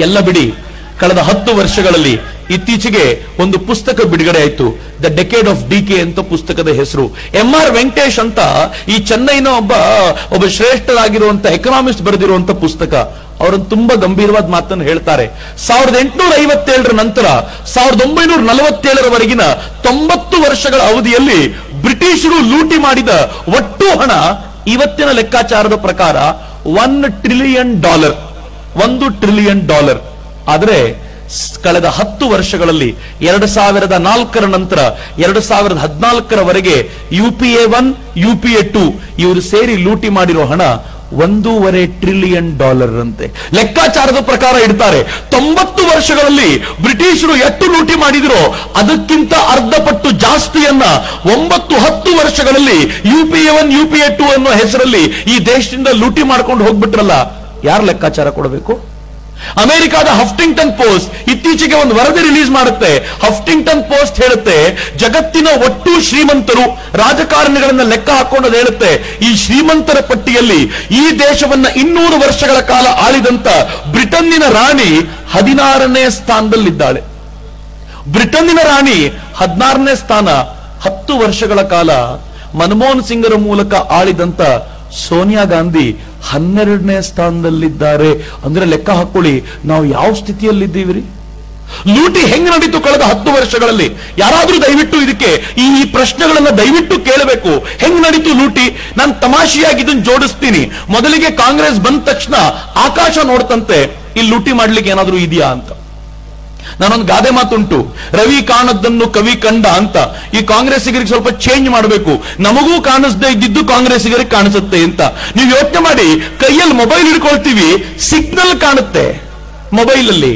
ಎಲ್ಲ ಬಿಡಿ, ಕಳೆದ 10 ವರ್ಷಗಳಲ್ಲಿ ಇತ್ತೀಚೆಗೆ ಒಂದು ಪುಸ್ತಕ ಬಿಡುಗಡೆ ಆಯಿತು, ದ ಡೆಕೇಡ್ ಆಫ್ ಡಿಕೆ ಅಂತ ಪುಸ್ತಕದ ಹೆಸರು. MR ವೆಂಕಟೇಶ್ ಅಂತ ಈ ಚೆನ್ನೈನ ಒಬ್ಬ ಶ್ರೇಷ್ಠರಾಗಿರುವಂತ ಎಕನಾಮಿಸ್ಟ್ ಬರೆದಿರುವಂತ ಪುಸ್ತಕ. ಅವರನ್ನು ತುಂಬಾ ಗಂಭೀರವಾದ ಮಾತನ್ನು ಹೇಳ್ತಾರೆ. 1857ರ ನಂತರ 1947ರವರೆಗಿನ 90 ವರ್ಷಗಳ ಅವಧಿಯಲ್ಲಿ ಬ್ರಿಟಿಷರು ಲೂಟಿ ಮಾಡಿದ ಒಟ್ಟು ಹಣ ಇವತ್ತಿನ ಲೆಕ್ಕಾಚಾರದ ಪ್ರಕಾರ $1 ಟ್ರಿಲಿಯನ್. $1 ಟ್ರಿಲಿಯನ್. ಆದರೆ ಕಳೆದ 10 ವರ್ಷಗಳಲ್ಲಿ 2004ರ ನಂತರ 2014ರವರೆಗೆ UPA 1 UPA 2 ಇವರು ಸೇರಿ ಲೂಟಿ ಮಾಡಿರೋ ಹಣ $1.5 ಟ್ರಿಲಿಯನ್ ಅಂತೆ. ಲೆಕ್ಕಾಚಾರದ ಪ್ರಕಾರ ಇಡ್ತಾರೆ 90 ವರ್ಷಗಳಲ್ಲಿ ಬ್ರಿಟಿಷರು ಎಷ್ಟು ಲೂಟಿ ಮಾಡಿದಿರೋ ಅದಕ್ಕಿಂತ ಅರ್ಧ ಪಟ್ಟು ಜಾಸ್ತಿಯನ್ನ 9-10 ವರ್ಷಗಳಲ್ಲಿ UPA 1 UPA 2 ಅನ್ನೋ ಹೆಸರಲ್ಲಿ ಈ ದೇಶದಿಂದ ಲೂಟಿ ಮಾಡ್ಕೊಂಡು ಹೋಗ್ಬಿಟ್ರಲ್ಲ, ಯಾರು ಲೆಕ್ಕಾಚಾರ ಕೊಡಬೇಕು? ಅಮೆರಿಕಾದ ಹಫ್ಟಿಂಗ್ಟನ್ ಪೋಸ್ಟ್ ಇತ್ತೀಚೆಗೆ ಒಂದು ವರದಿ ರಿಲೀಸ್ ಮಾಡುತ್ತೆ. ಹಫ್ಟಿಂಗ್ಟನ್ ಪೋಸ್ಟ್ ಹೇಳುತ್ತೆ, ಜಗತ್ತಿನ ಒಟ್ಟು ಶ್ರೀಮಂತರು ರಾಜಕಾರಣಿಗಳನ್ನ ಲೆಕ್ಕ ಹಾಕೊಂಡು ಹೇಳುತ್ತೆ, ಈ ಶ್ರೀಮಂತರ ಪಟ್ಟಿಯಲ್ಲಿ ಈ ದೇಶವನ್ನ 200 ವರ್ಷಗಳ ಕಾಲ ಆಳಿದಂತ ಬ್ರಿಟನ್ನಿನ ರಾಣಿ 16ನೇ ಸ್ಥಾನದಲ್ಲಿದ್ದಾಳೆ. ಬ್ರಿಟನ್ನಿನ ರಾಣಿ 16ನೇ ಸ್ಥಾನ. 10 ವರ್ಷಗಳ ಕಾಲ ಮನಮೋಹನ್ ಸಿಂಗರ ಮೂಲಕ ಆಳಿದಂತ ಸೋನಿಯಾ ಗಾಂಧಿ 12ನೇ ಸ್ಥಾನದಲ್ಲಿದ್ದಾರೆ. ಅಂದ್ರೆ ಲೆಕ್ಕ ಹಾಕೊಳ್ಳಿ, ನಾವು ಯಾವ ಸ್ಥಿತಿಯಲ್ಲಿದ್ದೀವಿ? ಲೂಟಿ ಹೆಂಗ್ ನಡೀತು ಕಳೆದ 10 ವರ್ಷಗಳಲ್ಲಿ? ಯಾರಾದ್ರೂ ದಯವಿಟ್ಟು ಇದಕ್ಕೆ ಈ ಪ್ರಶ್ನೆಗಳನ್ನ ದಯವಿಟ್ಟು ಕೇಳಬೇಕು. ಹೆಂಗ್ ನಡೀತು ಲೂಟಿ? ನಾನು ತಮಾಷೆಯಾಗಿ ಇದನ್ನ ಜೋಡಿಸ್ತೀನಿ. ಮೊದಲಿಗೆ ಕಾಂಗ್ರೆಸ್ ಬಂದ ತಕ್ಷಣ ಆಕಾಶ ನೋಡ್ತಂತೆ, ಇಲ್ಲಿ ಲೂಟಿ ಮಾಡ್ಲಿಕ್ಕೆ ಏನಾದ್ರೂ ಇದೆಯಾ ಅಂತ. ನಾನೊಂದು ಗಾದೆ ಮಾತುಂಟು, ರವಿ ಕಾಣದ್ದನ್ನು ಕವಿ ಕಂಡ ಅಂತ. ಈ ಕಾಂಗ್ರೆಸ್ಸಿಗರಿಗೆ ಸ್ವಲ್ಪ ಚೇಂಜ್ ಮಾಡಬೇಕು. ನಮಗೂ ಕಾಣಿಸದೇ ಇದ್ದಿದ್ದು ಕಾಂಗ್ರೆಸ್ಸಿಗರಿಗೆ ಕಾಣಿಸುತ್ತೆ ಅಂತ. ನೀವು ಯೋಚನೆ ಮಾಡಿ, ಕೈಯಲ್ಲಿ ಮೊಬೈಲ್ ಹಿಡ್ಕೊಳ್ತೀವಿ, ಸಿಗ್ನಲ್ ಕಾಣುತ್ತೆ, ಮೊಬೈಲ್ ಅಲ್ಲಿ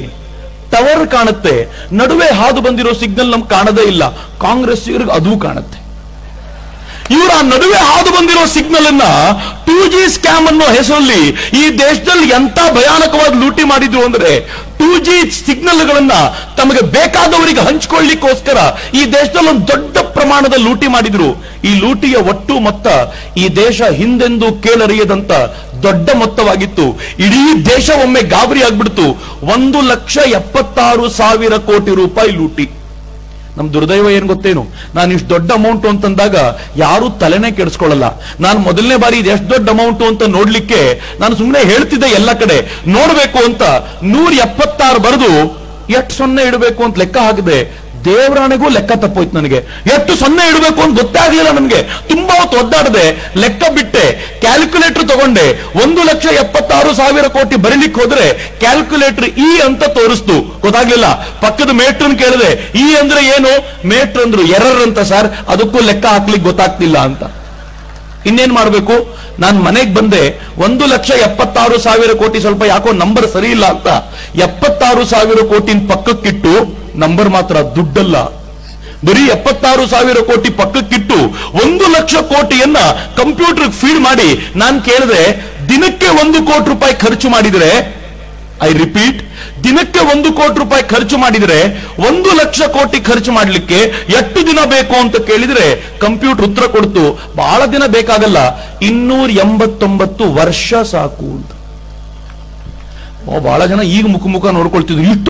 ಟವರ್ ಕಾಣುತ್ತೆ, ನಡುವೆ ಹಾದು ಬಂದಿರೋ ಸಿಗ್ನಲ್ ನಮ್ಗೆ ಕಾಣದೇ ಇಲ್ಲ. ಕಾಂಗ್ರೆಸ್ಸಿಗರಿಗೆ ಅದು ಕಾಣುತ್ತೆ. ಇವರ ನಡುವೆ ಹಾದು ಬಂದಿರೋ ಸಿಗ್ನಲ್ ಅನ್ನ 2G ಸ್ಕ್ಯಾಮ್ ಅನ್ನೋ ಹೆಸರಲ್ಲಿ ಈ ದೇಶದಲ್ಲಿ ಎಂತ ಭಯಾನಕವಾದ ಲೂಟಿ ಮಾಡಿದ್ರು ಅಂದ್ರೆ, 2G ಸಿಗ್ನಲ್ಗಳನ್ನ ತಮಗೆ ಬೇಕಾದವರಿಗೆ ಹಂಚಿಕೊಳ್ಳಿಕ್ಕೋಸ್ಕರ ಈ ದೇಶದಲ್ಲಿ ಒಂದು ದೊಡ್ಡ ಪ್ರಮಾಣದ ಲೂಟಿ ಮಾಡಿದ್ರು. ಈ ಲೂಟಿಯ ಒಟ್ಟು ಮೊತ್ತ ಈ ದೇಶ ಹಿಂದೆಂದೂ ಕೇಳರಿಯದಂತ ದೊಡ್ಡ ಮೊತ್ತವಾಗಿತ್ತು. ಇಡೀ ದೇಶ ಒಮ್ಮೆ ಗಾಬರಿ ಆಗ್ಬಿಡ್ತು. 1,76,000 ಕೋಟಿ ರೂಪಾಯಿ ಲೂಟಿ. ನಮ್ ದುರ್ದೈವ ಏನ್ ಗೊತ್ತೇನು, ನಾನು ಇಷ್ಟು ದೊಡ್ಡ ಅಮೌಂಟ್ ಅಂತಂದಾಗ ಯಾರು ತಲೆನೇ ಕೆಡಿಸ್ಕೊಳ್ಳಲ್ಲ. ನಾನು ಮೊದಲನೇ ಬಾರಿ ಇದು ಎಷ್ಟು ದೊಡ್ಡ ಅಮೌಂಟ್ ಅಂತ ನೋಡ್ಲಿಕ್ಕೆ ನಾನು ಸುಮ್ಮನೆ ಹೇಳ್ತಿದ್ದೆ, ಎಲ್ಲ ಕಡೆ ನೋಡ್ಬೇಕು ಅಂತ 176 ಬರೆದು ಎಷ್ಟು 0 ಇಡಬೇಕು ಅಂತ ಲೆಕ್ಕ ಹಾಕಿದೆ. ದೇವರಾಣೆಗೂ ಲೆಕ್ಕ ತಪ್ಪೋಯ್ತು ನನಗೆ. ಎಷ್ಟು 0 ಇಡಬೇಕು ಅಂತ ಗೊತ್ತೇ ಆಗ್ಲಿಲ್ಲ ನನಗೆ. ತುಂಬಾ ಹೊತ್ತು ಒದ್ದಾಡದೆ, ಲೆಕ್ಕ ಬಿಟ್ಟೆ, ಕ್ಯಾಲ್ಕುಲೇಟರ್ ತಗೊಂಡೆ. 1,76,000 ಕೋಟಿ ಬರೀಲಿಕ್ಕೆ ಹೋದ್ರೆ ಕ್ಯಾಲ್ಕುಲೇಟರ್ ಇ ಅಂತ ತೋರಿಸ್ತು, ಗೊತ್ತಾಗ್ಲಿಲ್ಲ. ಪಕ್ಕದ ಮೇಟ್ರನ್ ಕೇಳಿದೆ, ಇ ಅಂದ್ರೆ ಏನು? ಮೇಟ್ರ್ ಅಂದ್ರು ಎರರ್ ಅಂತ ಸರ್, ಅದಕ್ಕೂ ಲೆಕ್ಕ ಹಾಕ್ಲಿಕ್ಕೆ ಗೊತ್ತಾಗ್ತಿಲ್ಲ ಅಂತ. ಇನ್ನೇನ್ ಮಾಡ್ಬೇಕು? ನಾನು ಮನೆಗೆ ಬಂದೆ, 1,76,000 ಕೋಟಿ ಸ್ವಲ್ಪ ಯಾಕೋ ನಂಬರ್ ಸರಿ ಇಲ್ಲ ಅಂತ 76,000 ಕೋಟಿನ ಪಕ್ಕಕ್ಕಿಟ್ಟು, ನಂಬರ್ ಮಾತ್ರ ದುಡ್ಡಲ್ಲ, ಬರೀ 76,000 ಕೋಟಿ ಪಕ್ಕಕ್ಕಿಟ್ಟು 1,00,000 ಕೋಟಿಯನ್ನ ಕಂಪ್ಯೂಟರ್ ಫೀಡ್ ಮಾಡಿ ನಾನು ಕೇಳಿದೆ, ದಿನಕ್ಕೆ 1 ಕೋಟಿ ರೂಪಾಯಿ ಖರ್ಚು ಮಾಡಿದ್ರೆ, ಐ ರಿಪೀಟ್, ದಿನಕ್ಕೆ 1 ಕೋಟಿ ರೂಪಾಯಿ ಖರ್ಚು ಮಾಡಿದ್ರೆ 1,00,000 ಕೋಟಿ ಖರ್ಚು ಮಾಡ್ಲಿಕ್ಕೆ ಎಷ್ಟು ದಿನ ಬೇಕು ಅಂತ ಕೇಳಿದ್ರೆ ಕಂಪ್ಯೂಟರ್ ಉತ್ತರ ಕೊಡ್ತು, ಬಹಳ ದಿನ ಬೇಕಾಗಲ್ಲ, 289 ವರ್ಷ ಸಾಕು ಅಂತ. ಬಹಳ ಜನ ಈಗ ಮುಖ ನೋಡ್ಕೊಳ್ತಿದ್ರು, ಇಷ್ಟು